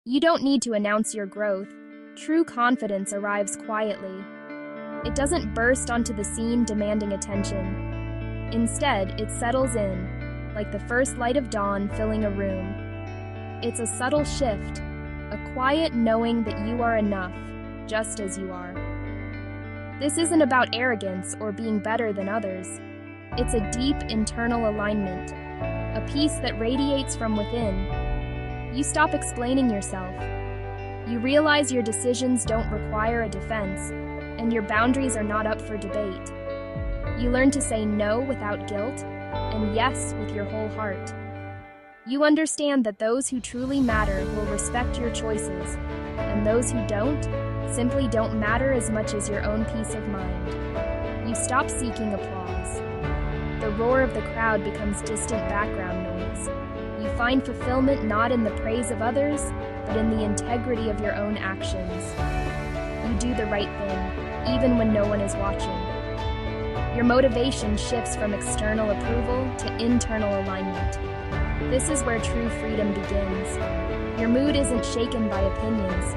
You don't need to announce your growth. True confidence arrives quietly. It doesn't burst onto the scene demanding attention. Instead, it settles in, like the first light of dawn filling a room. It's a subtle shift, a quiet knowing that you are enough, just as you are. This isn't about arrogance or being better than others. It's a deep internal alignment, a peace that radiates from within. You stop explaining yourself. You realize your decisions don't require a defense, and your boundaries are not up for debate. You learn to say no without guilt, and yes with your whole heart. You understand that those who truly matter will respect your choices, and those who don't simply don't matter as much as your own peace of mind. You stop seeking applause. The roar of the crowd becomes distant background noise. You find fulfillment not in the praise of others, but in the integrity of your own actions. You do the right thing, even when no one is watching. Your motivation shifts from external approval to internal alignment. This is where true freedom begins. Your mood isn't shaken by opinions.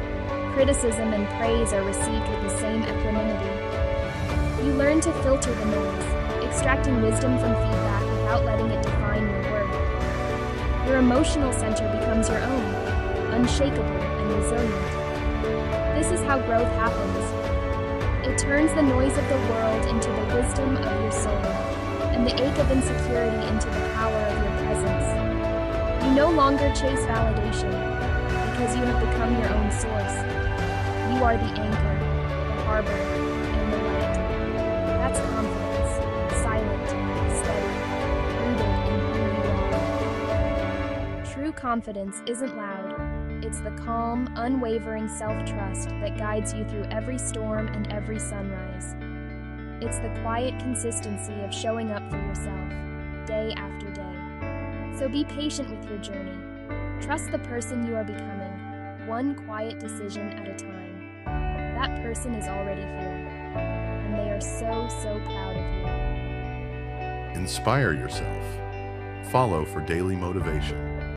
Criticism and praise are received with the same equanimity. You learn to filter the noise, extracting wisdom from feedback without letting it define your worth. Your emotional center becomes your own, unshakable and resilient. This is how growth happens. It turns the noise of the world into the wisdom of your soul, and the ache of insecurity into the power of your presence. You no longer chase validation, because you have become your own source. You are the anchor, the harbor, and the light. That's confidence, silent, steady, rooted in who you are. True confidence isn't loud. It's the calm, unwavering self-trust that guides you through every storm and every sunrise. It's the quiet consistency of showing up for yourself, day after day. So be patient with your journey. Trust the person you are becoming, one quiet decision at a time. That person is already here, and they are so proud of you. Inspire yourself. Follow for daily motivation.